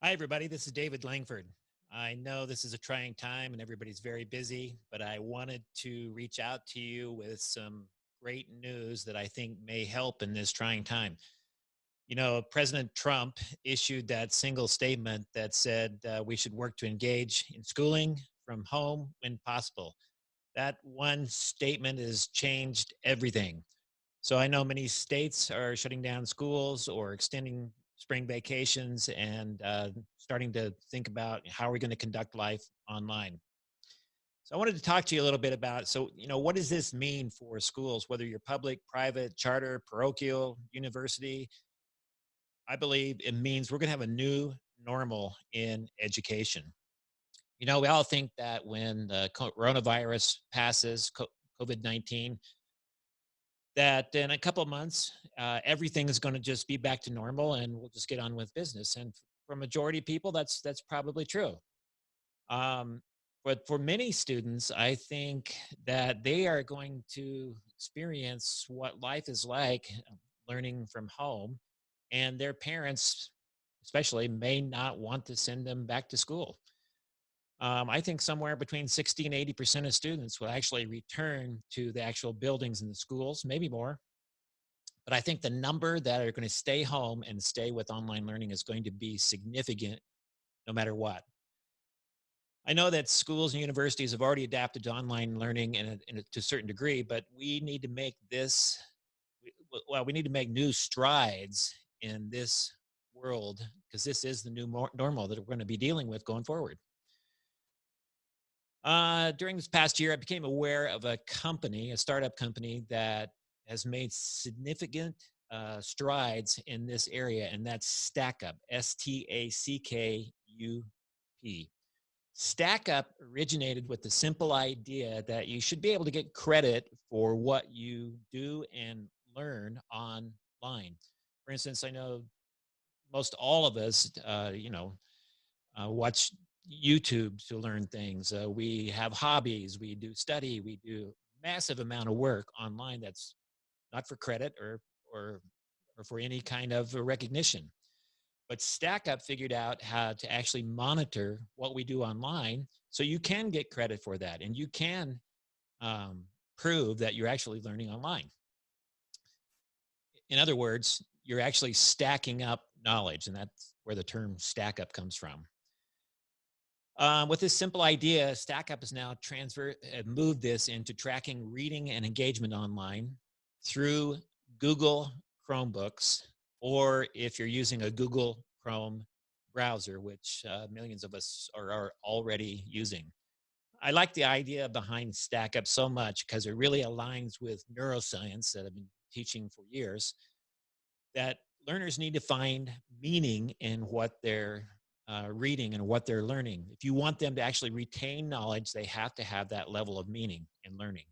Hi, everybody. This is David Langford. I know this is a trying time and everybody's very busy, but I wanted to reach out to you with some great news that I think may help in this trying time. President Trump issued that single statement that said we should work to engage in schooling from home when possible. That one statement has changed everything. So I know many states are shutting down schools or extending spring vacations and starting to think about how are we going to conduct life online. So I wanted to talk to you a little bit about what does this mean for schools, whether you're public, private, charter, parochial, university? I believe it means we're going to have a new normal in education. We all think that when the coronavirus passes, COVID-19, that in a couple of months, everything is going to just be back to normal and we'll just get on with business. And for a majority of people, that's probably true. Um, but for many students, I think that they are going to experience what life is like learning from home, and their parents, especially, may not want to send them back to school. I think somewhere between 60 and 80% of students will actually return to the actual buildings in the schools, maybe more. But I think the number that are going to stay home and stay with online learning is going to be significant no matter what. I know that schools and universities have already adapted to online learning to a certain degree, but we need to make we need to make new strides in this world because this is the new normal that we're going to be dealing with going forward. During this past year, I became aware of a startup company that has made significant strides in this area, and that's Stackup, Stackup. Stackup originated with the simple idea that you should be able to get credit for what you do and learn online. For instance, I know most all of us, watch YouTube to learn things. We have hobbies, we do study, we do massive amount of work online that's not for credit or or for any kind of recognition. But StackUp figured out how to actually monitor what we do online, so you can get credit for that, and you can um, prove that you're actually learning online. In other words, you're actually stacking up knowledge, and that's where the term stack up comes from. With this simple idea, StackUp has now moved this into tracking reading and engagement online through Google Chromebooks, or if you're using a Google Chrome browser, which millions of us are already using. I like the idea behind StackUp so much because it really aligns with neuroscience that I've been teaching for years, that learners need to find meaning in what they're reading and what they're learning. If you want them to actually retain knowledge, they have to have that level of meaning in learning.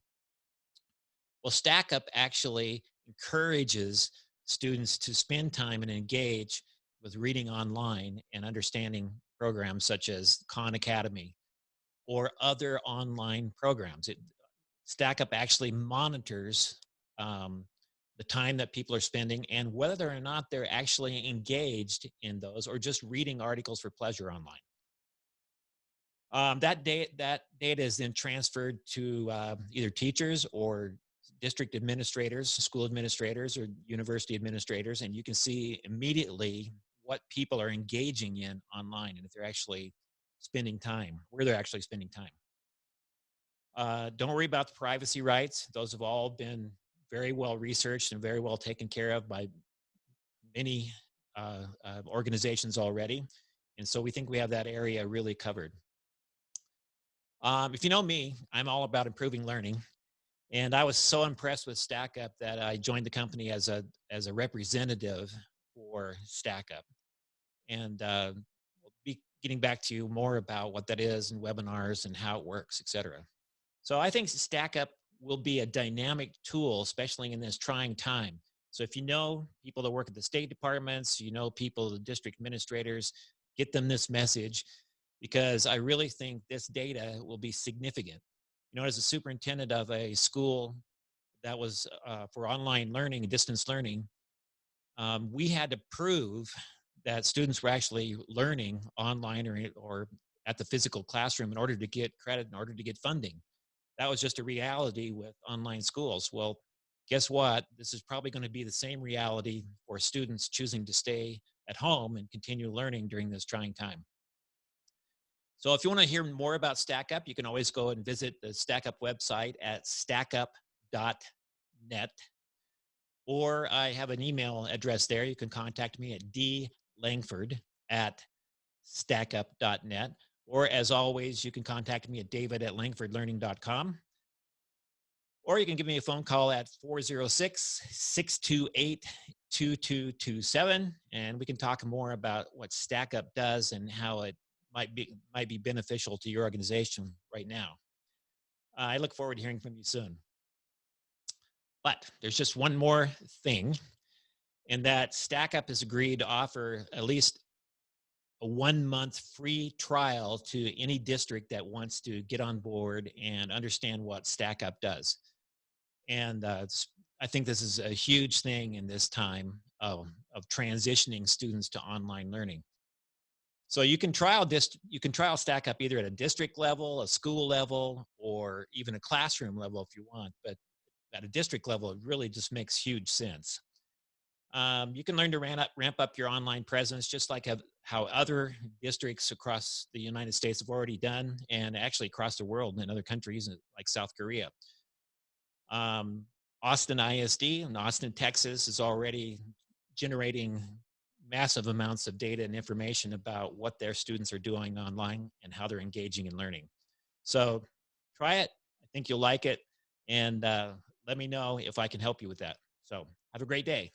Well, StackUp actually encourages students to spend time and engage with reading online and understanding programs such as Khan Academy or other online programs. StackUp actually monitors um, the time that people are spending and whether or not they're actually engaged in those or just reading articles for pleasure online. That data is then transferred to either teachers or district administrators, school administrators, or university administrators, and you can see immediately what people are engaging in online and if they're actually spending time, where they're actually spending time. Don't worry about the privacy rights; those have all been very well researched and very well taken care of by many organizations already, and so we think we have that area really covered. If you know me, I'm all about improving learning, and I was so impressed with StackUp that I joined the company as a representative for StackUp, and we'll be getting back to you more about what that is and webinars and how it works, etc. So I think StackUp will be a dynamic tool, especially in this trying time. So if you know people that work at the state departments, you know people, the district administrators, get them this message because I really think this data will be significant. As a superintendent of a school that was for online learning, distance learning, we had to prove that students were actually learning online or at the physical classroom in order to get credit, in order to get funding. That was just a reality with online schools. Well, guess what? This is probably going to be the same reality for students choosing to stay at home and continue learning during this trying time. So if you want to hear more about StackUp, you can always go and visit the StackUp website at stackup.net, or I have an email address there. You can contact me at dlangford@stackup.net, or as always, you can contact me at david@langfordlearning.com. Or you can give me a phone call at 406-628-2227, and we can talk more about what StackUp does and how it might be beneficial to your organization right now. I look forward to hearing from you soon. But there's just one more thing, in that StackUp has agreed to offer at least a 1 month free trial to any district that wants to get on board and understand what StackUp does. And I think this is a huge thing in this time of transitioning students to online learning. So you can trial StackUp either at a district level, a school level, or even a classroom level if you want. But at a district level, it really just makes huge sense. You can learn to ramp up your online presence, just like how other districts across the United States have already done, and actually across the world in other countries like South Korea. Um, Austin ISD in Austin, Texas is already generating massive amounts of data and information about what their students are doing online and how they're engaging in learning. So try it. I think you'll like it. And let me know if I can help you with that. So have a great day.